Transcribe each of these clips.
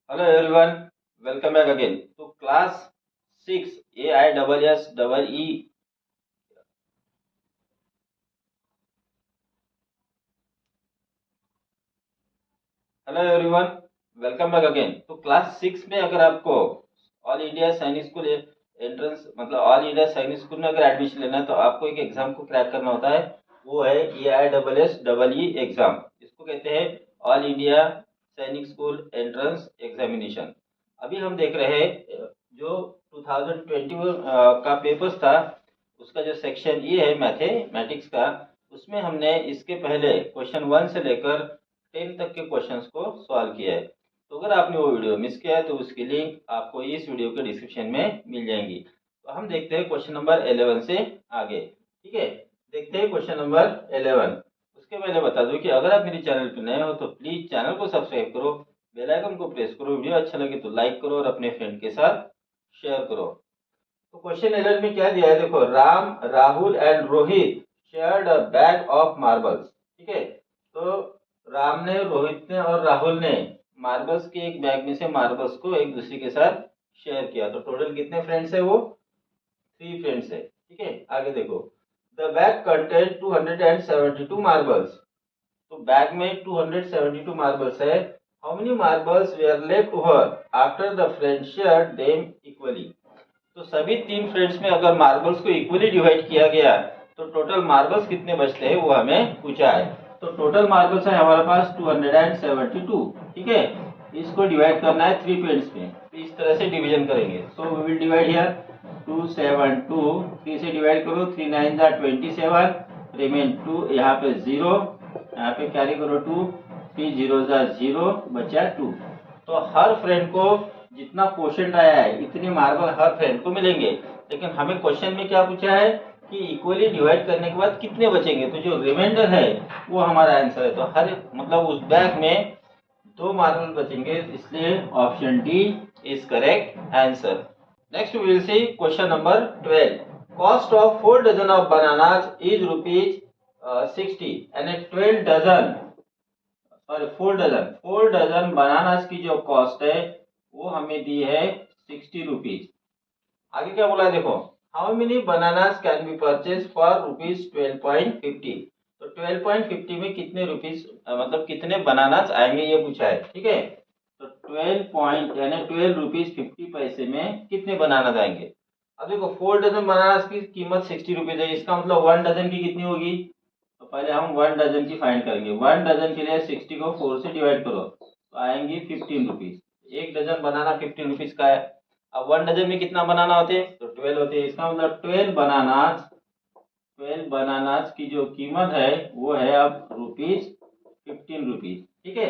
Hello everyone, welcome back again to class 6 AISSEE. Hello everyone, welcome back again. तो class 6 में अगर आपको all India सैनिक school entrance मतलब ऑल इंडिया सैनिक स्कूल में अगर एडमिशन लेना है तो आपको एक एग्जाम को क्रैक करना होता है। वो है AISSEE एग्जाम। इसको कहते हैं ऑल इंडिया सैनिक स्कूल एंट्रेंस एग्जामिनेशन। अभी हम देख रहे हैं जो 2021 का पेपर्स था, उसका जो सेक्शन ये है मैथमेटिक्स का, उसमें हमने इसके पहले क्वेश्चन 1 से लेकर 10 तक के क्वेश्चंस को सॉल्व किया है। तो अगर आपने वो वीडियो मिस किया है तो उसकी लिंक आपको इस वीडियो के डिस्क्रिप्शन में मिल जाएंगी। तो हम देखते हैं क्वेश्चन नंबर 11 से आगे। ठीक है, देखते हैं क्वेश्चन नंबर 11। उसके पहले बता दूं कि अगर आप मेरे चैनल पर नए हो तो प्लीज चैनल को सब्सक्राइब करो, बेल आइकन को प्रेस करो, वीडियो अच्छा लगे तो लाइक करो और अपने फ्रेंड के साथ शेयर करो। तो क्वेश्चन 11 में क्या दिया है, देखो, Ram, Rahul and Rohit shared a bag of marbles. ठीक है, तो राम ने, रोहित ने और राहुल ने मार्बल्स के एक बैग में से मार्बल्स को एक दूसरे के साथ शेयर किया। तो टोटल कितने फ्रेंड्स है, वो 3 फ्रेंड्स है। ठीक है, आगे देखो, द बैग कंटेन 272 मार्बल्स। तो बैग में 272 मार्बल्स है। How many marbles where left over after the friend shared them equally. तो सभी 3 फ्रेंड्स में अगर मार्बल्स को इक्वली डिवाइड किया गया तो टोटल मार्बल्स कितने बचते हैं वो हमें पूछा है। तो टोटल मार्बल्स है हमारे पास 272। ठीक है, इसको डिवाइड करना है 3 फ्रेंड्स में, तो इस तरह से डिवीजन करेंगे। So we will divide here 272, 3 से डिवाइड करो, 3 9 27, रिमेन 2, यहाँ पे 0, यहाँ पे कैरी करो 2, 3 0 0, बचा 2। तो हर फ्रेंड को जितना क्वेश्चन आया है इतने मार्बल हर फ्रेंड को मिलेंगे। लेकिन हमें क्वेश्चन में क्या पूछा है कि इक्वली डिवाइड करने के बाद कितने बचेंगे, तो जो रिमाइंडर है वो हमारा आंसर है। तो हर मतलब उस बैग में 2 मार्बल बचेंगे, इसलिए option D is correct answer. Next we will see question number 12। Cost of 4 dozen of bananas is rupees 60 and 12 dozen, sorry 4 dozen bananas की जो कॉस्ट है वो हमें दी है 60 रुपीज। आगे क्या बोला है देखो, how many bananas can be purchase for rupees 12.50। तो 12.50 में कितने रुपीज मतलब कितने बनानास आएंगे ये पूछा है। ठीक है, तो 12 रुपीज 50 पैसे में कितने बनानास आएंगे। अब देखो 4 डजन बनानास की कीमत 60 रुपीज है, इसका मतलब 1 डजन की कितनी होगी। तो पहले हम 1 डजन की फाइंड करेंगे। 1 डजन के लिए 60 को 4 से डिवाइड करो तो आएंगी 15 रुपीज। एक डजन बनाना 15 रुपीज का है। अब 1 डजन में कितना बनाना होते हैं, तो 12 होते हैं। इसका मतलब 12 बनानास की जो कीमत है वो है अब रुपीज 15 रुपीज। ठीक है,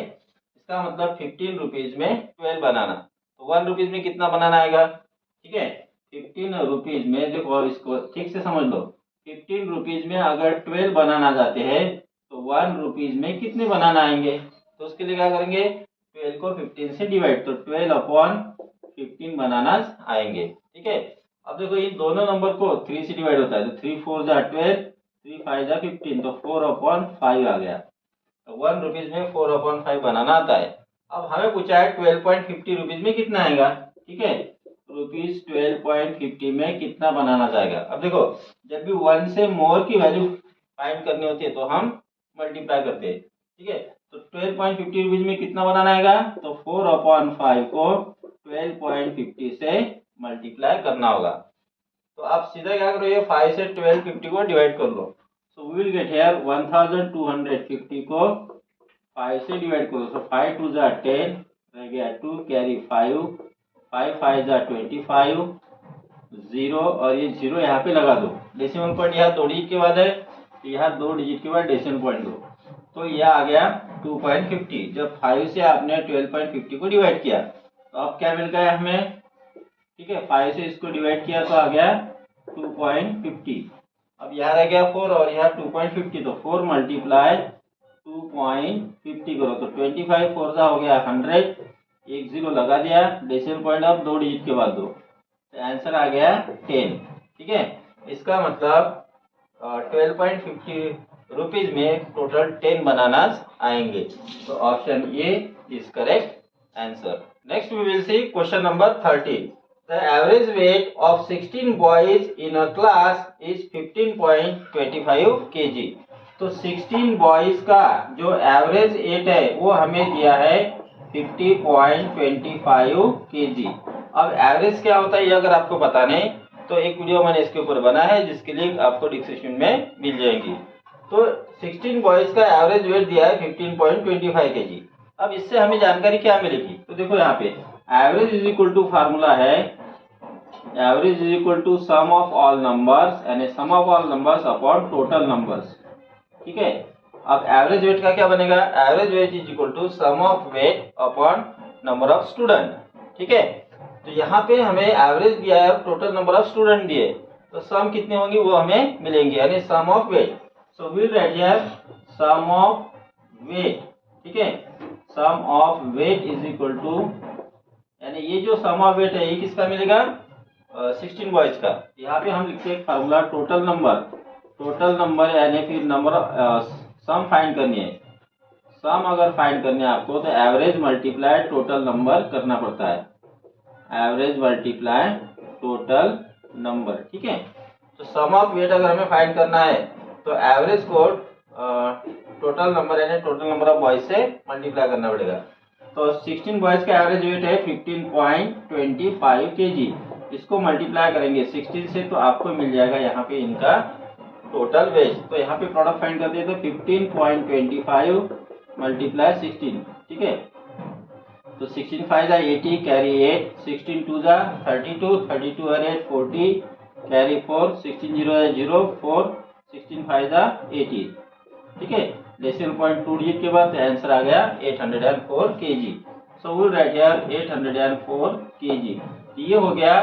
इसका मतलब 15 रुपीज में 12 बनाना, तो 1 रुपीज में कितना बनाना आएगा। ठीक है, 15 रुपीज में देखो, इसको ठीक से समझ लो, 15 रुपीज में अगर 12 बनाना जाते हैं तो 1 रुपीज में कितने बनाना आएंगे। तो उसके लिए क्या करेंगे, 12 को 15 से डिवाइड, तो 12 अपॉन 15 बनानास आएंगे। ठीक है, अब देखो इन दोनों नंबर को 3 से डिवाइड होता है, तो 3 4 जा 12, 3 5 जा 15, तो 4 अपॉन 5 आ गया। तो 1 रुपीज में 4 अपॉन 5 बनाना आता है। अब हमें पूछा है 12.50 रुपीज में कितना आएगा। ठीक है, रुपीज 12.50 में कितना बनाना जाएगा। अब देखो, जब भी 1 से मोर की वैल्यू फाइंड करनी होती है तो हम मल्टीप्लाई करते हैं। ठीक है, तो 12.50 रुपीज में कितना बनाना आएगा, तो 4 अपॉन 5 को 12.50 से मल्टीप्लाई करना होगा। तो आप सीधा क्या करो, ये 5 से 1250 को डिवाइड कर लो। So we will get here 1250 को 5 से डिवाइड करो, तो 5 2 जा 10, रह गया 2, कैरी 5, 5 5 जा 25, 0 और ये 0 यहाँ पे लगा दो। डेसिमल पॉइंट यहाँ 2 डिजिट के बाद है, तो यहाँ 2 डिजिट के बाद डेसिमल पॉइंट दो, तो यह आ गया 2.50। जब 5 से आपने 12.50 को डिवाइड किया तो अब क्या मिल गया हमें। ठीक है, 5 से इसको डिवाइड किया तो आ गया 2.50। अब यहाँ रह गया 4 और यहाँ 2.50, तो 4 मल्टीप्लाई 2.50 करो, तो 25 4 का हो गया 100, एक 0 लगा दिया, डेसिमल पॉइंट अब 2 डिजिट के बाद दो, तो आंसर आ गया 10। ठीक है, इसका मतलब 12.50 रुपीज में टोटल 10 बनानास आएंगे। तो option A is correct answer. Next we will see question number 30. The average weight of 16 boys in a class is 15.25 kg. तो 16 बॉयज का जो एवरेज वेट है वो हमें दिया है 50.25 kg. अब एवरेज क्या होता है ये अगर आपको पता नहीं तो एक वीडियो मैंने इसके ऊपर बना है जिसकी लिंक आपको डिस्क्रिप्शन में मिल जाएगी. तो 16 बॉयज का एवरेज वेट दिया है 15.25 kg. अब इससे हमें जानकारी क्या मिलेगी तो देखो यहाँ पे average is equal to formula है average is equal to sum of all numbers यानी sum of all numbers upon total numbers. ठीक है. अब एवरेज वेट का क्या बनेगा average weight is equal to sum of weight upon number of student. ठीक है. तो यहाँ पे हमें एवरेज दिया है टोटल नंबर ऑफ स्टूडेंट दिए तो सम कितने होंगे वो हमें मिलेंगे यानी sum of weight. So will write here sum of weight. ठीक है. Sum of weight is equal to यानी ये जो सम ऑफ वेट है ये किसका मिलेगा 16 बॉयज का. यहाँ पे हम लिखते हैं फार्मूला टोटल नंबर यानी फिर नंबर सम फाइंड करनी है. सम अगर फाइंड करनी है आपको तो एवरेज मल्टीप्लाई टोटल नंबर करना पड़ता है. Average multiply total number. ठीक है. तो सम ऑफ वेट अगर हमें फाइंड करना है तो एवरेज को टोटल नंबर यानी टोटल नंबर ऑफ बॉयज से मल्टीप्लाई करना पड़ेगा. तो 16 बॉयज का एवरेज वेट है 15.25 kg. इसको मल्टीप्लाई करेंगे 16 से तो आपको मिल जाएगा यहाँ पे इनका टोटल वेट. तो यहाँ पे प्रोडक्ट फाइंड करते हैं तो 15.25 मल्टीप्लाई 16. ठीक है. तो 16 5 80 कैरी 8 16 2 32 32 और 8 40 कैरी 4 16 0 0 4 16 5 80. ठीक है. डेसिमल पॉइंट 2 डिजिट के बाद आंसर आ गया 804 kg. So will write here 804 kg. ये हो गया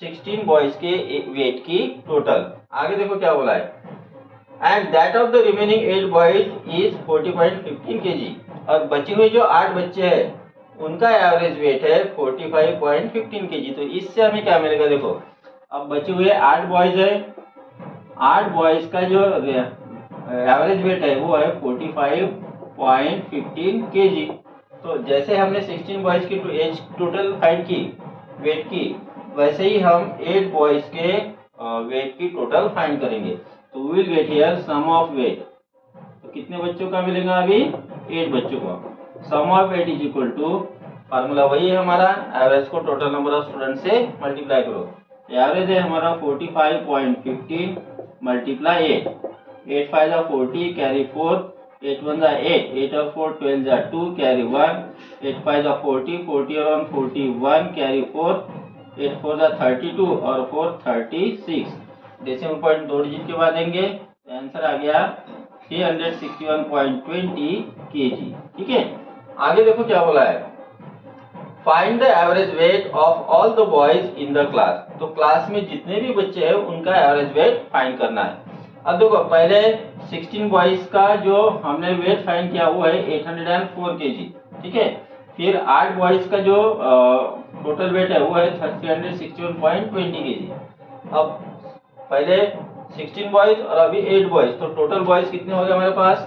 16 बॉयज के वेट की टोटल. आगे देखो क्या बोला है and that of the remaining 8 boys is 40.15 kg. और बचे हुए जो 8 बच्चे हैं उनका एवरेज वेट है 45.15 kg. तो इससे हमें क्या मिलेगा देखो अब बचे हुए 8 बॉयज है 8 बॉयज का जो एवरेज वेट है वो है 45.15 kg. तो जैसे हमने 16 बॉयज की एज टोटल फाइंड की वेट की वैसे ही हम 8 बॉयज के वेट की टोटल फाइंड करेंगे. तो we will get here sum of weight. तो कितने बच्चों का मिलेगा अभी 8 बच्चों का. Sum of weight is equal to formula वही है हमारा एवरेज को टोटल नंबर ऑफ स्टूडेंट से मल्टीप्लाई करो. एवरेज है हमारा 45.15 मल्टीप्लाई 8 8 5 40 कैरी 4 8 1 8 8 और 4 12 2 कैरी 1 8 5 40 40 और 1 41 कैरी 4 8 4 32 और 4 36. डेसिमल पॉइंट 2 डिजिट के बाद देंगे आंसर आ गया 361.20 kg. ठीक है. आगे देखो क्या बोला है find the average weight of all the boys in the class. तो क्लास में जितने भी बच्चे हैं उनका एवरेज वेट फाइंड करना है. अब देखो पहले 16 बॉयज का जो हमने वेट फाइंड किया वो है 804 kg. ठीक है. फिर 8 बॉयज का जो टोटल वेट है वो है 361.20 kg. अब पहले 16 बॉयज और अभी 8 बॉयज तो टोटल बॉयज कितने हो गए हमारे पास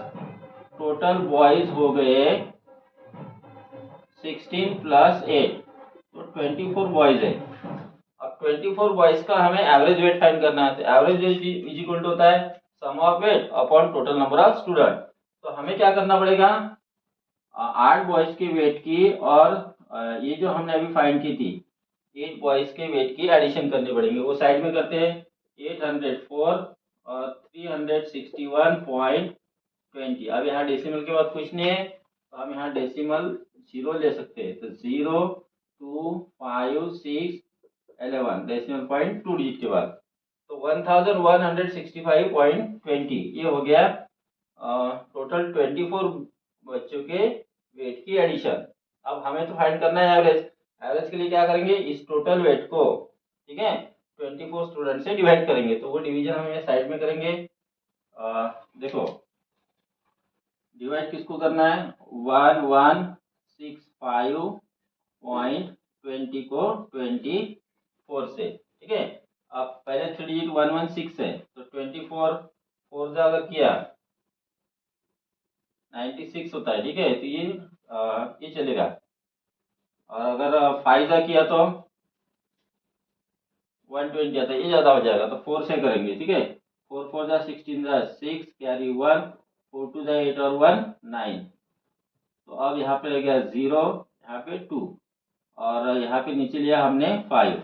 टोटल बॉयज हो गए 16 प्लस 8 तो 24 बॉयज है. अब 24 बॉयज का हमें एवरेज वेट फाइंड करना है. तो average weight is equal to होता है sum of weight upon total number of student. तो हमें क्या करना पड़ेगा 8 बॉयज के वेट की और ये जो हमने अभी फाइंड की थी 8 बॉयज के वेट की एडिशन करनी पड़ेगी. वो साइड में करते हैं 804 और 361.20. अब यहाँ डेसिमल के बाद कुछ नहीं है तो हम यहाँ डेसिमल 0 ले सकते हैं. तो 0 2 5 6 11 डेसिमल पॉइंट 2 डिजिट के बाद तो 1165.20. ये हो गया टोटल 24 बच्चों के वेट की एडिशन. अब हमें तो फाइंड करना है एवरेज. एवरेज के लिए क्या करेंगे इस टोटल वेट को ठीक है 24 स्टूडेंट से डिवाइड करेंगे. तो वो डिवीजन हमें साइड में करेंगे. देखो डिवाइड किसको करना है 1165.20 को 24 से. ठीक है. अब पहले 3 डिजिट 116 है तो 24 4 से अगर किया 96 होता है. ठीक है. तो ये चलेगा. और अगर 5 जा किया तो 120 आता है, ये ज़्यादा हो जाएगा तो 4 से करेंगे, ठीक है। 4 4 जा 16 जा 6 कैरी 1, 4 2 जा 8 और 1 9। तो अब यहाँ पे रह गया 0, यहाँ पे 2, और यहाँ पे नीचे लिया हमने 5।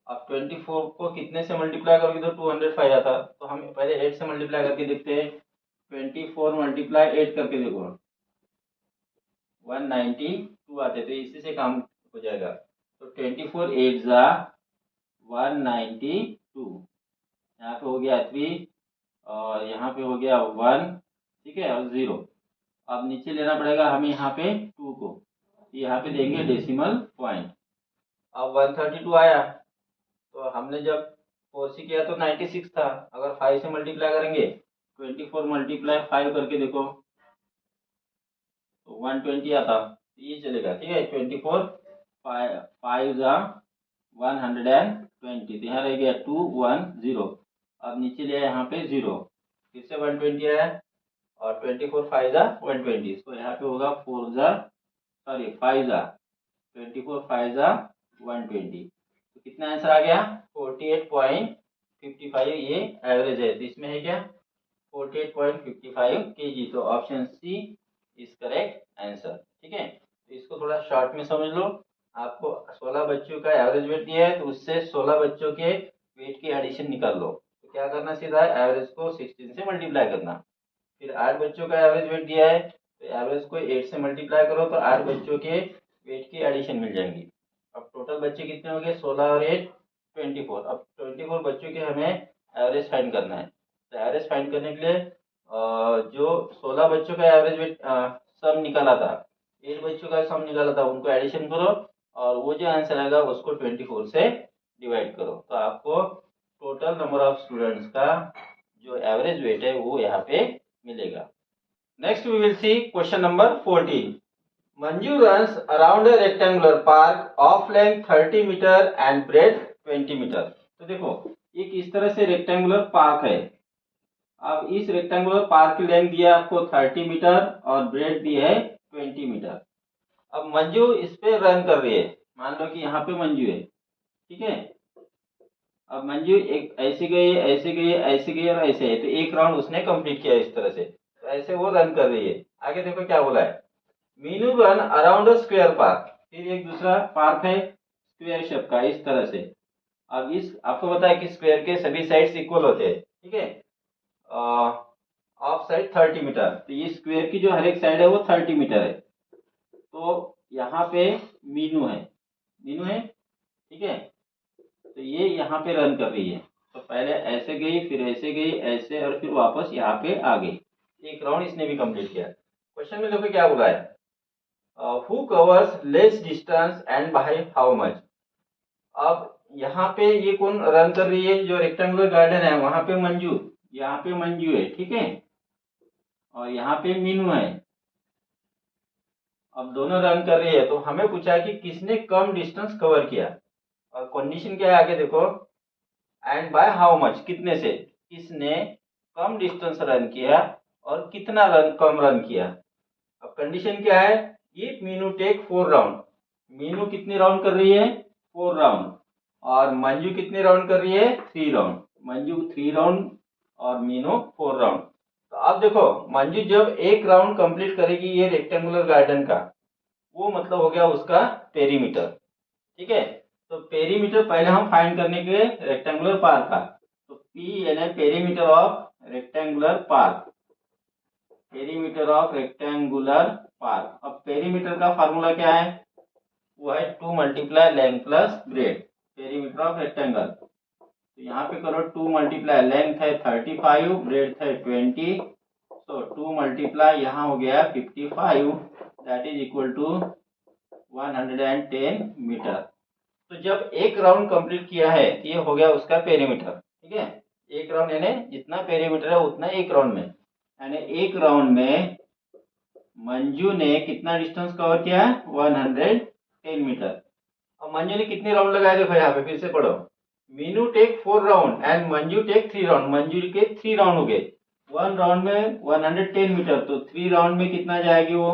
अब 24 को कितने से मल्टीप्लाई करोगे तो 205 आता, तो हम पहले 8 से मल्टीप्लाई करके देखते हैं। 24 मल्टीप्लाई 8 करके देखो, 192 आते, तो इसी से काम हो जाएगा। तो 24 8 जा 192, यहाँ पे हो गया 3 और यहाँ पे हो गया 1, ठीक है, और 0। अब नीचे लेना पड़ेगा हमें यहाँ पे 2 को, यहाँ पे देंगे डेसिमल पॉइंट। अब 132 आया, तो हमने जब 4 से किया तो 96 था, अगर 5 से मल्टीप्लाई करेंगे 24 मल्टीप्लाई 5 करके देखो तो 120 आता, ये चलेगा, ठीक है। 24 5 जा 120, तो यहाँ रह गया 210। अब नीचे लिया यहाँ पे 0, फिर से 120 आया और 24 5 जा 120, तो यहाँ पे होगा 4 जा सॉरी 5 जा 24 5 जा 120, तो कितना आंसर आ गया 48.55, ये एवरेज है, तो इसमें है क्या 48.55 kg, तो option C is correct answer, ठीक है। तो इसको थोड़ा शॉर्ट में समझ लो। आपको 16 बच्चों का एवरेज वेट दिया है, तो उससे 16 बच्चों के वेट की एडिशन निकाल लो। तो क्या करना सीधा है, एवरेज को 16 से मल्टीप्लाई करना। फिर 8 बच्चों का एवरेज वेट दिया है, तो एवरेज को 8 से मल्टीप्लाई करो तो 8 बच्चों के वेट की एडिशन मिल जाएंगी। अब टोटल बच्चे कितने हो गए, 16 और 8 24। अब 24 बच्चों के हमें एवरेज फाइंड करना है। तो एवरेज फाइंड करने के लिए जो 16 बच्चों का एवरेज वेट सम निकाला था, 8 बच्चों का सम निकाला था, उनको एडिशन करो और वो जो आंसर आएगा उसको 24 से डिवाइड करो, तो आपको टोटल नंबर ऑफ स्टूडेंट्स का जो एवरेज वेट है वो यहाँ पे मिलेगा। Next we will see question number 14। Manju runs around a rectangular park of length 30 meter and breadth 20 meter। तो देखो एक इस तरह से रेक्टेंगुलर पार्क है। अब इस रेक्टेंगुलर पार्क की लेंथ दिया है आपको 30 मीटर और ब्रेड दी है 20 मीटर। अब मंजू इस पे रन कर रही है, मान लो कि यहाँ पे मंजू है, ठीक है। अब मंजू एक ऐसे गई ऐसे गई ऐसे गई और ऐसे है, तो एक राउंड उसने कंप्लीट किया इस तरह से, तो ऐसे वो रन कर रही है। आगे देखो क्या बोला है, Meenu run around a square park. फिर एक दूसरा पार्क है स्क्वायर शेप का इस तरह से। अब इस आपको पता है कि स्क्वायर के सभी साइड्स इक्वल होते हैं, ठीक है। ऑफ साइड 30 मीटर, तो ये स्क्वायर की जो हर एक साइड है वो 30 मीटर है। तो यहाँ पे मीनू है, मीनू है, ठीक है। तो ये यहाँ पे रन कर रही है, तो पहले ऐसे गई फिर ऐसे गई ऐसे और फिर वापस यहाँ पे आ गई, एक राउंड इसने भी कंप्लीट किया। क्वेश्चन में देखो क्या बोला है, who covers less distance and by how much. अब यहाँ पे ये कौन रन कर रही है, जो रेक्टेंगुलर गार्डन है वहां पे मंजू, यहाँ पे मंजू है, ठीक है, और यहाँ पे मीनू है। अब दोनों रन कर रही है, तो हमें पूछा है कि किसने कम डिस्टेंस कवर किया, और कंडीशन क्या है आगे देखो, एंड बाय हाउ मच, कितने से, किसने कम डिस्टेंस रन किया और कितना रन कम रन किया। अब कंडीशन क्या है, if Meenu take 4 round, Meenu कितने राउंड कर रही है 4 राउंड, और मंजू कितने राउंड कर रही है 3 राउंड, मंजू 3 राउंड और मीनू 4 राउंड। तो अब देखो मंजू जब एक राउंड कंप्लीट करेगी ये रेक्टेंगुलर गार्डन का, वो मतलब हो गया उसका पेरीमीटर, ठीक है। तो पेरीमीटर पहले हम फाइंड करने के रेक्टेंगुलर पार्क का, तो पी यानी perimeter of rectangular park, perimeter of rectangular park. अब पेरीमीटर का फार्मूला क्या है, वो है 2 multiply length plus bread, perimeter of rectangle. तो यहाँ पे करो 2 मल्टीप्लाई लेंथ है 35, ब्रेड है 20, तो 2 मल्टीप्लाई यहाँ हो गया 55, that is equal to 110 metre. तो जब एक राउंड कंप्लीट किया है ये हो गया उसका पेरीमीटर, ठीक है। एक राउंड यानी जितना पेरीमीटर है उतना एक राउंड में, यानी एक राउंड में मंजू ने कितना डिस्टेंस कवर किया, 110 मीटर। अब मंजू ने कितने राउंड लगाए देखो यहाँ पे फिर से पढ़ो, Meenu take 4 round and Manju take 3 round, Manju के 3 राउंड हो गए, 1 राउंड में 110 मीटर, तो 3 राउंड में कितना जाएगी वो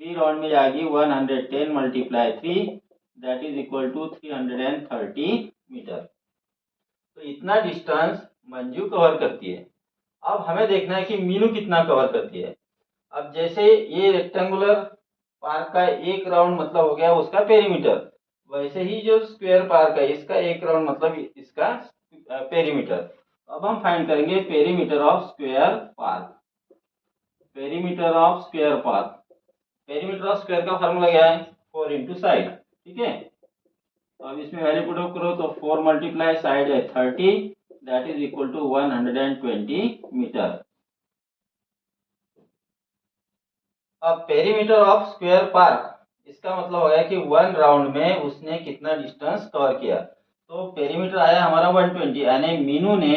3 राउंड में जाएगी 110 multiply 3 that is equal to 330 metre. तो इतना डिस्टेंस मंजू कवर करती है। अब हमें देखना है कि मीनू कितना कवर करती है। अब जैसे ये रेक्टेंगुलर पार्क का एक राउंड मतलब हो गया उसका पेरीमीटर, वैसे ही जो स्क्वायर पार्क है इसका एक राउंड मतलब इसका पेरीमीटर। अब हम फाइंड करेंगे perimeter of square park. Perimeter of square park, perimeter of square का फॉर्मूला क्या है, 4 इंटू साइड। ठीक है, तो अब इसमें वैल्यू पुट अप करो तो 4 मल्टीप्लाई साइड है 30 that is equal to 120 metre. अब पेरीमीटर ऑफ स्क्वायर पार्क इसका मतलब हो गया कि 1 राउंड में उसने कितना डिस्टेंस कवर किया। तो पेरीमीटर आया हमारा 120, यानी मीनू ने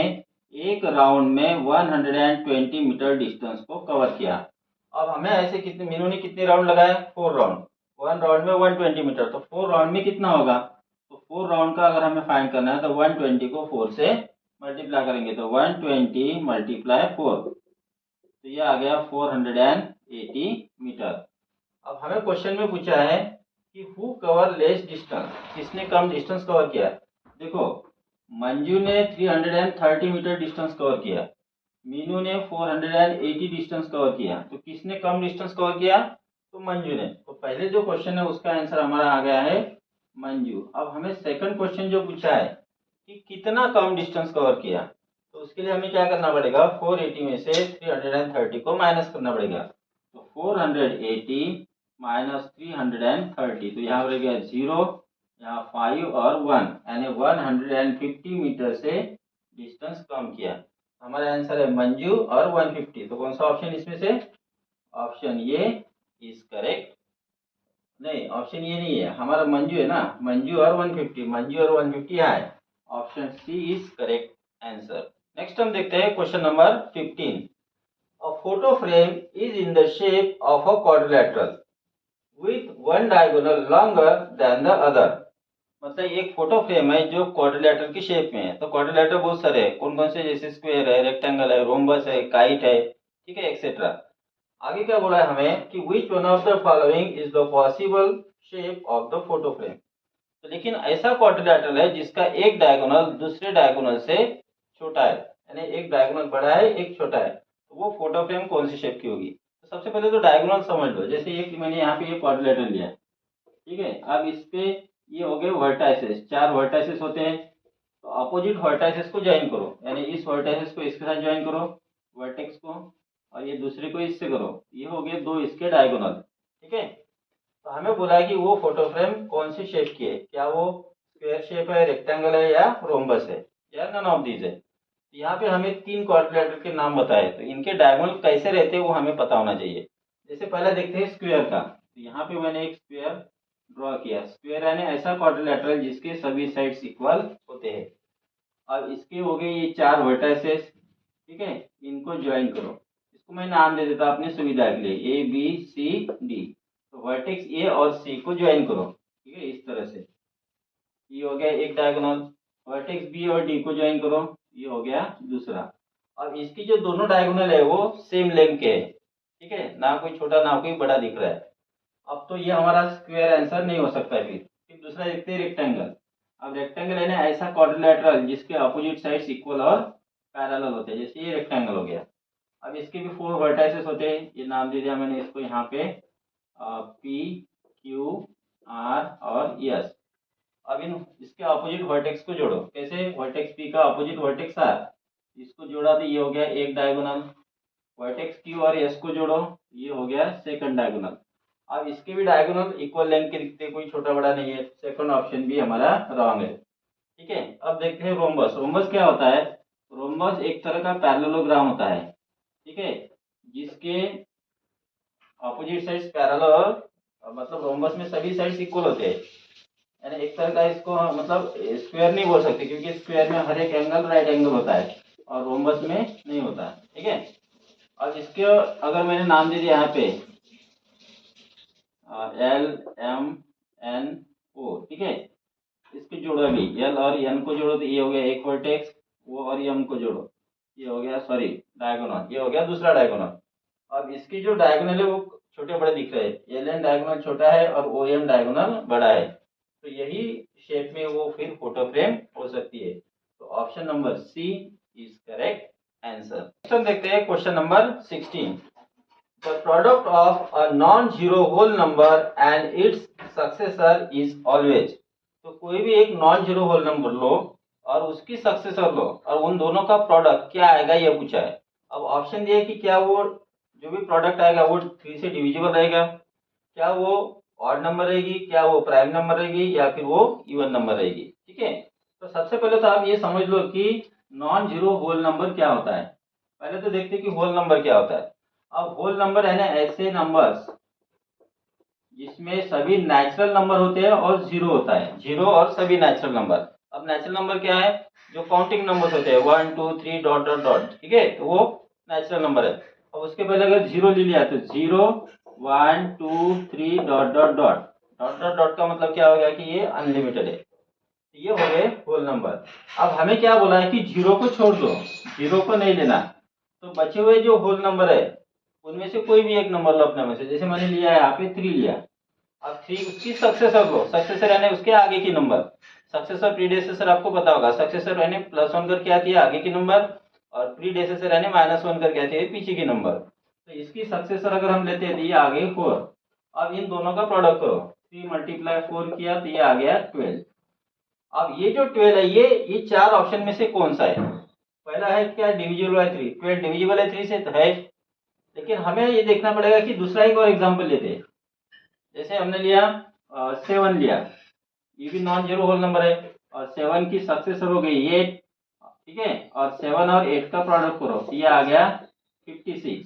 एक राउंड में 120 मीटर डिस्टेंस को कवर किया। अब हमें ऐसे कितने, मीनू ने कितने राउंड लगाए, 4 राउंड, 1 राउंड में 120 मीटर, तो 4 राउंड में कितना होगा। तो 4 राउंड का अगर हमें फाइंड करना है तो 120 को 4 से मल्टीप्लाई करेंगे तो 120 मल्टीप्लाई 4, तो ये आ गया 480 मीटर। अब हमें क्वेश्चन में पूछा है कि हु कवर लेस डिस्टेंस, किसने कम डिस्टेंस कवर किया। देखो मंजू ने 330 मीटर डिस्टेंस कवर किया, मीनू ने 480 डिस्टेंस कवर किया, तो किसने कम डिस्टेंस कवर किया, तो मंजू ने। तो पहले जो क्वेश्चन है उसका आंसर हमारा आ गया है मंजू। अब हमें सेकंड क्वेश्चन जो पूछा है कि कितना कम डिस्टेंस कवर किया, तो उसके लिए हमें क्या करना पड़ेगा, 480 में से 330 को माइनस करना पड़ेगा। तो 480 माइनस 330, तो यहाँ पर गया 0, यहाँ 5 और 1, यानी 150 मीटर से डिस्टेंस कम किया। हमारा आंसर है मंजू और 150। तो कौन सा ऑप्शन इसमें से, ऑप्शन ये इज करेक्ट। नहीं, ऑप्शन ये नहीं है, हमारा मंजू है ना, मंजू और 150, मंजू और 150 है, option C is correct answer. Next हम देखते हैं question number 15। A photo frame is in the shape of a quadrilateral with one diagonal longer than the other. मतलब एक फोटो फ्रेम है जो क्वाड्रिलेटरल की शेप में है। तो क्वाड्रिलेटरल बहुत सारे हैं, कौन कौन से, जैसे स्क्वायर है, रेक्टेंगल है, रोम्बस है, काइट है, ठीक है, एक्सेट्रा। आगे क्या बोला है हमें कि which one of the following is the possible shape of the photo frame. तो लेकिन ऐसा क्वाड्रिलेटरल है जिसका एक डायगोनल दूसरे डायगोनल से छोटा है, यानी एक डायगोनल बड़ा है एक छोटा है, तो वो फोटो फ्रेम कौन सी शेप की होगी। तो सबसे पहले तो डायगोनल समझ लो, जैसे ये मैंने यहाँ पे ये क्वाड्रिलेटरल लिया है, ठीक है। अब इस पे ये हो गए वर्टाइसेस, 4 वर्टाइसेस होते हैं, तो अपोजिट वर्टाइसेस को ज्वाइन करो, यानी इस वर्टाइसेस को इसके साथ ज्वाइन करो वर्टेक्स को, और ये दूसरे को इससे करो, ये हो गए 2 इसके डायगोनल, ठीक है। तो हमें बोला है कि वो फोटो फ्रेम कौन सी शेप की है, क्या वो स्क्वायर शेप है, रेक्टेंगल है, या रोम्बस है, या नन ऑफ दीज है। तो यहाँ पे हमें 3 क्वाड्रिलेटरल के नाम बताए, तो इनके डायगोनल कैसे रहते हैं वो हमें पता होना चाहिए। जैसे पहले देखते हैं स्क्वायर का, तो यहाँ पे मैंने एक स्क्वायर ड्रॉ किया। स्क्वायर यानी ऐसा क्वाड्रिलेटरल जिसके सभी साइड्स इक्वल होते हैं। अब इसके हो गए ये 4 वर्टाइसेस, ठीक है, इनको ज्वाइन करो। इसको मैं नाम दे देता अपनी सुविधा के लिए, ए बी सी डी। तो वर्टेक्स ए और सी को ज्वाइन करो, ठीक है, इस तरह से। ये हो गया एक डायगोनल। वर्टेक्स बी और डी को ज्वाइन करो, ये हो गया दूसरा। अब इसकी जो दोनों डायगोनल है वो सेम लेंथ के है, ठीक है, ना कोई छोटा ना कोई बड़ा दिख रहा है। अब तो ये हमारा स्क्वायर आंसर नहीं हो सकता। फिर दूसरा देखते हैं रेक्टेंगल। अब रेक्टेंगल है ना ऐसा क्वाड्रिलेटरल जिसके अपोजिट साइड्स इक्वल और पैरेलल होते हैं, जैसे ये रेक्टेंगल हो गया। अब इसके भी 4 वर्टाइसेस होते हैं, ये नाम दे दिया मैंने इसको यहाँ पे पी क्यू आर और एस। अब इन इसके अपोजिट वर्टेक्स को जोड़ो, कैसे, वर्टेक्स पी का अपोजिट वर्टेक्स आर, इसको जोड़ा तो ये हो गया एक डायगोनल। वर्टेक्स क्यू और एस को जोड़ो, ये हो गया सेकंड डायगोनल। अब इसके भी डायगोनल इक्वल लेंथ के दिखते, कोई छोटा बड़ा नहीं है, सेकंड ऑप्शन भी हमारा रॉन्ग है, ठीक है। अब देखते हैं रोम्बस। रोम्बस क्या होता है, रोम्बस एक तरह का पैरेललोग्राम होता है, ठीक है, जिसके अपोजिट साइड्स पैरेलल और मतलब रोम्बस में सभी साइड्स इक्वल होते हैं, यानी एक तरह का इसको मतलब स्क्वायर नहीं बोल सकते, क्योंकि स्क्वायर में हर एक एंगल राइट एंगल होता है और रोम्बस में नहीं होता, ठीक है। अब इसके अगर मैंने नाम दे दिया यहाँ पे एल एम एन ओ, ठीक है, इसको जोड़ो, भी एल और एन को जोड़ो तो ये हो गया एक वर्टेक्स, वो और एम को जोड़ो, ये हो गया डायगोनल, ये हो गया दूसरा डायगोनल। अब इसकी जो डायगोनल है वो छोटे बड़े दिख रहे हैं, एल एन डायगोनल छोटा है और ओ एम डायगोनल बड़ा है, तो यही शेप में वो फिर फोटो फ्रेम हो सकती है। तो option number C is correct answer. Question देखते हैं, question number 16। The product of a non-zero whole number and its successor is always। तो कोई भी एक नॉन जीरो होल नंबर लो और उसकी सक्सेसर लो और उन दोनों का प्रोडक्ट क्या आएगा ये पूछा है। अब ऑप्शन दिए कि क्या वो जो भी प्रोडक्ट आएगा वो 3 से डिविजिबल रहेगा, क्या वो ऑड नंबर रहेगी, क्या वो प्राइम नंबर रहेगी, या फिर वो इवन नंबर रहेगी। ठीक है, तो सबसे पहले तो आप ये समझ लो कि नॉन जीरो होल नंबर क्या होता है। पहले तो देखते हैं कि होल नंबर क्या होता है। अब होल नंबर है ना ऐसे नंबर्स जिसमें सभी नेचुरल नंबर होते हैं और जीरो होता है, जीरो और सभी नेचुरल नंबर। अब नेचुरल नंबर क्या है, जो काउंटिंग नंबर्स होते हैं 1 2 3 डॉट डॉट डॉट, ठीक है, तो वो नेचुरल नंबर है। अब उसके पहले अगर जीरो ले लिया तो 0 1 2 3 dot dot dot dot dot dot का मतलब क्या हो गया कि ये अनलिमिटेड है, ये हो गए होल नंबर। अब हमें क्या बोला है कि जीरो को छोड़ दो, जीरो को नहीं लेना, तो बचे हुए जो होल नंबर है उनमें से कोई भी एक नंबर लो अपने में से। जैसे मैंने लिया है यहाँ पे 3 लिया, अब 3 उसकी सक्सेसर लो, सक्सेसर यानी उसके आगे की नंबर। सक्सेसर प्रीडेसेसर आपको पता होगा, सक्सेसर यानी +1 करके आती है आगे की नंबर और प्रीडेसेसर यानी -1 करके आती है पीछे की नंबर। तो इसकी सक्सेसर अगर हम लेते हैं तो ये आ गई 4। अब इन दोनों का प्रोडक्ट करो, 3 × 4 किया तो ये आ गया 12। अब ये जो 12 है ये 4 ऑप्शन में से कौन सा है। पहला है क्या, डिविजिबल बाय 3, 12 डिविजिबल है 3 से तो है, लेकिन हमें ये देखना पड़ेगा कि दूसरा एक और एग्जांपल लेते हैं। जैसे हमने लिया 7 लिया, ये भी नॉन जीरो होल नंबर है और 7 की सक्सेसर हो गई 8, ठीक है, और 7 और 8 का प्रोडक्ट करो तो ये आ गया 56।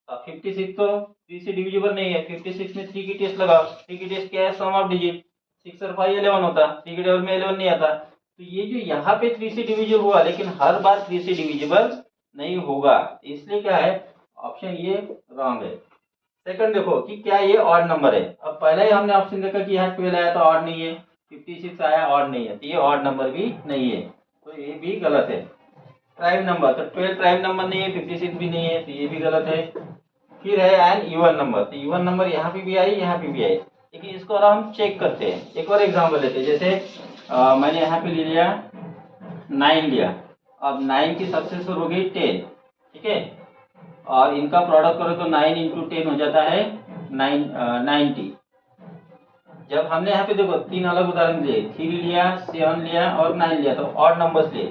अब 56 तो 3 से डिविजिबल नहीं है, 56 में 3 की टेस्ट लगाओ, 3 की टेस्ट क्या है, सम ऑफ डिजिट, 6 और 5 11 होता, 3 के टेबल में 11 नहीं आता। तो ये जो यहाँ पे 3 से डिविजिबल हुआ लेकिन हर बार 3 से डिविजिबल नहीं होगा, इसलिए क्या है ऑप्शन ये रॉन्ग है। सेकंड देखो कि क्या ये ऑड नंबर है। अब पहले ही हमने ऑप्शन देखा कि यहाँ 12 आया तो ऑड नहीं है, 56 आया ऑड नहीं है, तो ये ऑड नंबर भी नहीं है, तो ये भी गलत है। प्राइम नंबर, तो 12 प्राइम नंबर नहीं है, 56 भी नहीं है, तो ये भी गलत है। फिर है एन इवन नंबर, तो इवन नंबर यहाँ पे भी आई यहाँ पे भी आई, लेकिन इसको और हम चेक करते हैं। एक और एग्जाम्पल लेते हैं, जैसे मैंने यहाँ पे ले लिया 9 लिया, अब 9 की सक्सेसर हो गई 10, ठीक है, और इनका प्रोडक्ट करो तो 9 × 10 हो जाता है 90। जब हमने यहाँ पे देखो 3 अलग उदाहरण लिए, 3 लिया 7 लिया और 9 लिया, तो ऑड नंबर्स लिए।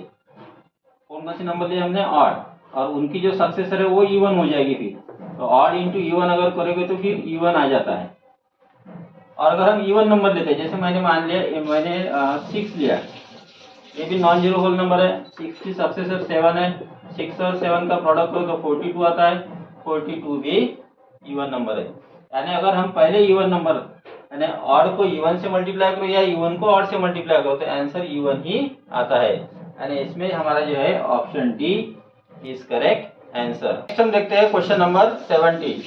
कौन से नंबर लिए हमने, ऑड, और उनकी जो सक्सेसर है वो इवन हो जाएगी। फिर तो ऑड इंटू इवन अगर करोगे तो फिर इवन आ जाता है। और अगर हम इवन नंबर लेते हैं, जैसे मैंने मान लिया मैंने 6 लिया, ये भी नॉन जीरो होल नंबर है, 6 की सक्सेसर 7 है, 6 और 7 का प्रोडक्ट करो तो 42 आता है, 42 भी इवन नंबर है। यानी अगर हम पहले इवन नंबर यानी ऑड को इवन से मल्टीप्लाई करो या इवन को ऑड से मल्टीप्लाई करो तो आंसर इवन ही आता है, यानी इसमें हमारा जो है option D is correct answer. Question देखते हैं, question number 17।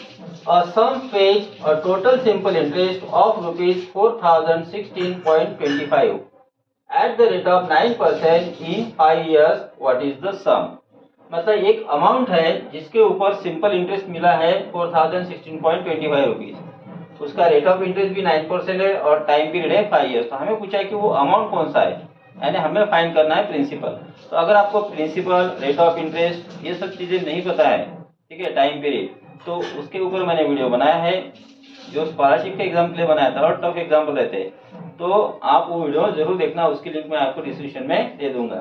A sum pays a total simple interest of rupees 4016.25 at the rate of 9% in 5 years. What is the sum? मतलब एक अमाउंट है जिसके ऊपर सिंपल इंटरेस्ट मिला है 4016.25 रुपीज, उसका रेट ऑफ इंटरेस्ट भी 9% है और टाइम पीरियड है 5 ईयर्स। तो हमें पूछा है कि वो अमाउंट कौन सा है, यानी हमें फाइंड करना है प्रिंसिपल। तो अगर आपको प्रिंसिपल, रेट ऑफ इंटरेस्ट ये सब चीजें नहीं पता है, ठीक है, टाइम पीरियड, तो उसके ऊपर मैंने वीडियो बनाया है जो स्कॉलरशिप के एग्जाम के लिए बनाया था और टफ एग्जाम्पल रहते हैं, तो आप वो वीडियो जरूर देखना, उसकी लिंक मैं आपको डिस्क्रिप्शन में दे दूंगा।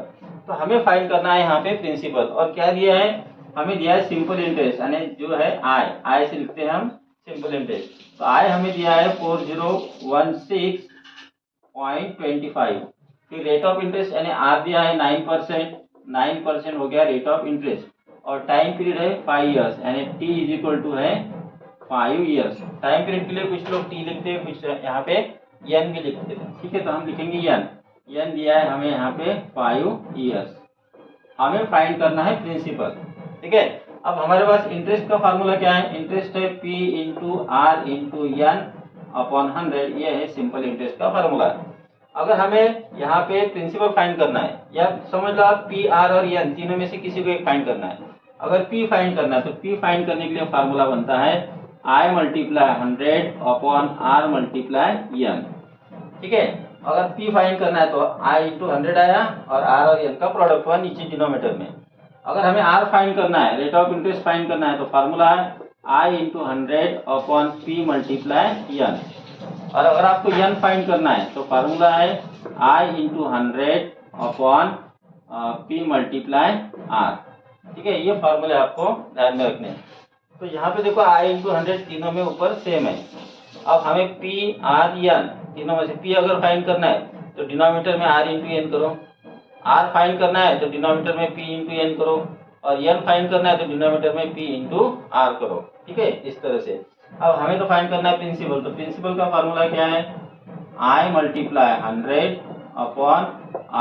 तो हमें फाइंड करना है यहाँ पे प्रिंसिपल, और क्या दिया है, हमें दिया है सिंपल इंटरेस्ट, यानी जो है आई से लिखते हैं हम सिंपल इंटरेस्ट। तो आई हमें दिया है 4016.25, फिर रेट ऑफ इंटरेस्ट यानी आर दिया है 9%, 9% हो गया रेट ऑफ इंटरेस्ट, और टाइम पीरियड है 5 ईयर्स, यानी टी इज इक्वल टू है 5 ईयर्स। टाइम पीरियड के लिए कुछ लोग टी लिखते हैं, कुछ यहाँ पे एन भी लिखते हैं, ठीक है, तो हम लिखेंगे एन दिया है हमें यहाँ पे 5 ईयर्स। हमें फाइंड करना है प्रिंसिपल, ठीक है। अब हमारे पास इंटरेस्ट का फार्मूला क्या है, इंटरेस्ट है P × R × N/100, ये है सिंपल इंटरेस्ट का फार्मूला। अगर हमें यहाँ पे प्रिंसिपल फाइंड करना है, या समझ लो आप P, R और N तीनों में से किसी को एक फाइंड करना है। अगर P फाइंड करना है तो P फाइंड करने के लिए फार्मूला बनता है I multiply 100 upon R multiply n। ठीक है, अगर P फाइंड करना है तो I इंटू 100 आया और R और n का प्रोडक्ट हुआ नीचे डिनोमिनेटर में। अगर हमें R फाइंड करना है, रेट ऑफ इंटरेस्ट फाइंड करना है, तो फार्मूला है I into 100 upon P multiply n। और अगर आपको n फाइंड करना है तो फार्मूला है I into 100 upon P multiply R। ठीक है, ये फार्मूले आपको ध्यान में रखने हैं। तो यहाँ पे देखो I इंटू 100 तीनों में ऊपर सेम है। अब हमें P R n तीनों में से P अगर फाइंड करना है तो डिनोमिनेटर में R इंटू n करो, R फाइंड करना है तो डिनोमिनेटर में P इंटू n करो, और n फाइंड करना है तो डिनोमिनेटर में P इंटू R करो। ठीक है, इस तरह से। अब हमें तो फाइंड करना है प्रिंसिपल, तो प्रिंसिपल का फार्मूला क्या है, I multiply 100 upon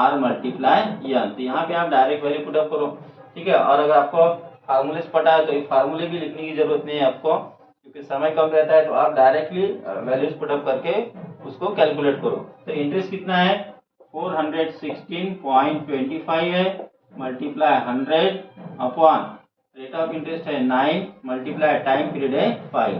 R multiply n। तो यहाँ पे आप डायरेक्ट वैल्यू पुट अप करो। ठीक है, और अगर आपको फार्मूले से पता है तो ये फार्मूले भी लिखने की जरूरत नहीं है आपको, क्योंकि समय कम रहता है, तो आप डायरेक्टली वैल्यूज पुट अप करके उसको कैलकुलेट करो। तो इंटरेस्ट कितना है, 416.25 है, multiply 100 upon rate of interest है 9 मल्टीप्लाई टाइम पीरियड है 5।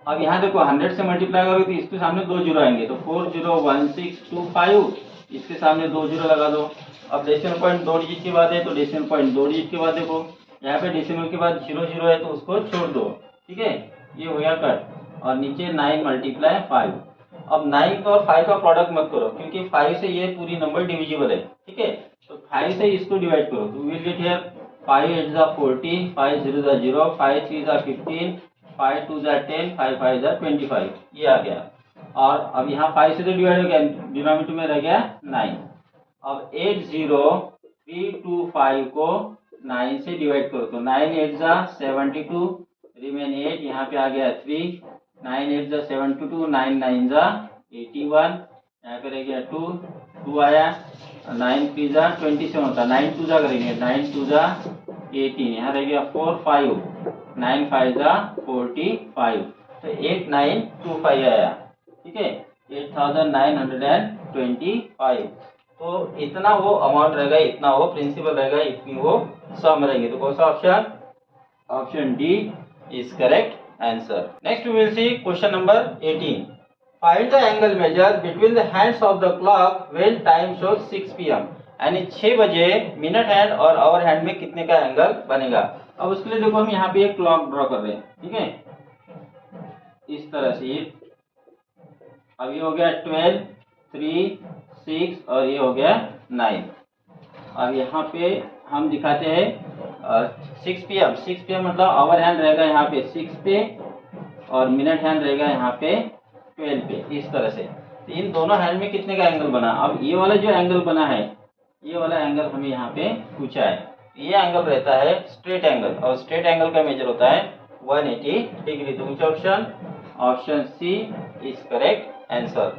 अब यहाँ देखो 100 से मल्टीप्लाई करोगे तो इसके सामने 2 जीरो आएंगे, तो 401625, इसके सामने 2 जीरो लगा दो। अब डेसिमल पॉइंट 2 डिजिट के बाद है तो डेसिमल पॉइंट 2 डिजिट के बाद देखो, यहाँ पे डेसिमल के बाद 0 0 है तो उसको छोड़ दो। ठीक है, ये हो गया कट, और नीचे 9 मल्टीप्लाई 5। अब 9 और 5 का प्रोडक्ट मत करो, क्योंकि 5 से ये पूरी नंबर डिविजिबल है। ठीक है, तो 5 से इसको डिवाइड करो, तो विल गेट हियर 5 8 जा 40, 5 0 जा 0, 5 3 जा 15, 5 2 जा 10, 5 5 जा 25, ये आ गया। और अब यहाँ 5 से तो डिवाइड हो गया, डिनोमिनेटर में रह गया 9। अब 80325 को 9 से डिवाइड करो, तो 9 8 जा 72, रिमेन 8, यहाँ पे आ गया 3, 9 8 जा 72, 9 9 जा 81, यहाँ पे रह गया 2, 2 आया, 9 3 जा 27 होता, 9 2 जा करेंगे, 9 2 जा 18, यहाँ रह गया 4 5, 9 5 जा 45, तो 8925 आया। ठीक है, 8925। तो इतना वो अमाउंट रहेगा, इतना वो प्रिंसिपल रहेगा, इतनी वो सम रहेंगे। तो कौन सा option, option D is correct answer. Next we will see question number 18। Find the angle measure between the hands of the clock when time shows 6 PM। यानी 6 बजे मिनट हैंड और आवर हैंड में कितने का एंगल बनेगा। अब उसके लिए देखो हम यहाँ पे एक क्लॉक ड्रॉ कर रहे हैं। ठीक है, इस तरह से। अब ये हो गया 12, 3, 6 और ये हो गया 9। अब यहाँ पे हम दिखाते हैं 6 PM। 6 PM मतलब आवर हैंड रहेगा यहाँ पे 6 पे और मिनट हैंड रहेगा यहाँ पे 12 पे, इस तरह से। तो इन दोनों हैंड में कितने का एंगल बना। अब ये वाला जो एंगल बना है, ये वाला एंगल हमें यहाँ पे पूछा है। ये एंगल रहता है स्ट्रेट एंगल, और स्ट्रेट एंगल का मेजर होता है 180 डिग्री। तो which option, option C is correct answer.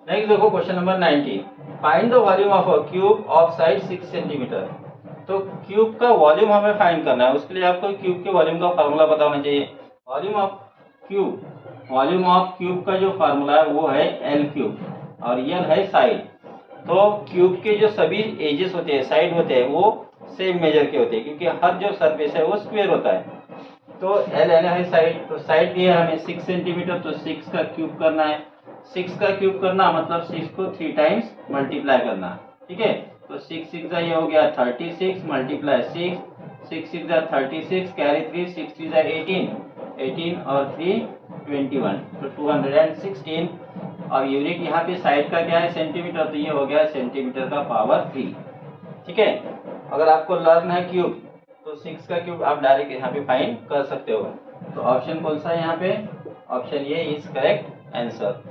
Next देखो question number 19। Find the volume of a cube of side 6 centimetre. तो क्यूब का वॉल्यूम हमें फाइंड करना है, उसके लिए आपको क्यूब के वॉल्यूम का फार्मूला पता होना चाहिए। Volume of cube, volume of cube का जो फार्मूला है वो है एल क्यूब, और एल है साइड। तो क्यूब के जो सभी एजेस होते हैं, साइड होते हैं, वो सेम मेजर के होते हैं, क्योंकि हर जो सरफेस है वो स्क्वायर होता है। तो एल एल है साइड, तो साइड दिया हमें 6 सेंटीमीटर, तो 6 का क्यूब करना है। 6 का क्यूब करना मतलब 6 को 3 टाइम्स मल्टीप्लाई करना। ठीक है, तो 6 6 ये हो गया 36 मल्टीप्लाई 6, 6 6 36, कैरी 3, 6 3 18, 18 और 3 21, तो 216। अब यूनिट यहाँ पे साइड का क्या है, सेंटीमीटर, तो ये हो गया सेंटीमीटर का पावर 3। ठीक है, अगर आपको लर्न है क्यूब तो 6 का क्यूब आप डायरेक्ट यहाँ पे फाइंड कर सकते हो। तो ऑप्शन कौन सा है यहाँ पे, option A is correct answer.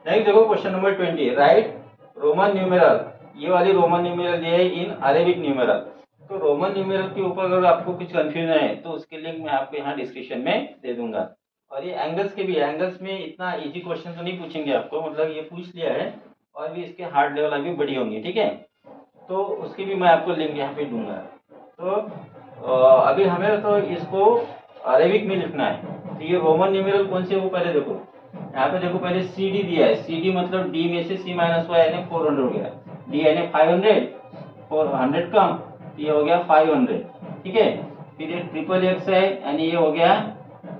Next देखो question number 20। Write Roman numeral. ये वाली रोमन न्यूमेरल ये है इन अरेबिक न्यूमेरल। तो रोमन न्यूमेरल के ऊपर अगर आपको कुछ कंफ्यूजन है तो उसके लिंक मैं आपको यहाँ डिस्क्रिप्शन में दे दूंगा। और ये एंगल्स के भी, एंगल्स में इतना इजी क्वेश्चन तो नहीं पूछेंगे आपको, मतलब ये पूछ लिया है, और भी इसके हार्ड लेवल अभी बड़ी होंगी। ठीक है, तो उसकी भी मैं आपको लिंक यहाँ पे दूंगा। तो अभी हमें तो इसको अरेबिक में लिखना है। तो ये रोमन न्यूमेरल कौन से, वो पहले देखो, यहाँ पे देखो पहले सी डी दिया है। सी डी मतलब डी में से सी माइनस हुआ, यानी 400 हो गया। डी यानी 500, 400 कम, ये हो गया 500। ठीक है, फिर ये ट्रिपल एक्स है, यानी ये हो गया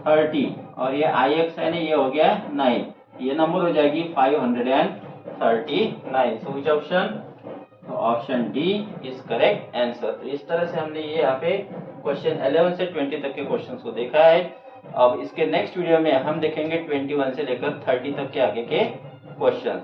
30, और ये आई एक्स है ना, ये हो गया 9, ये नंबर हो जाएगी 539। सो विच ऑप्शन? तो option D is correct answer. तो इस तरह से हमने ये यहाँ पे क्वेश्चन 11 से 20 तक के क्वेश्चंस को देखा है। अब इसके नेक्स्ट वीडियो में हम देखेंगे 21 से लेकर 30 तक के आगे के क्वेश्चंस।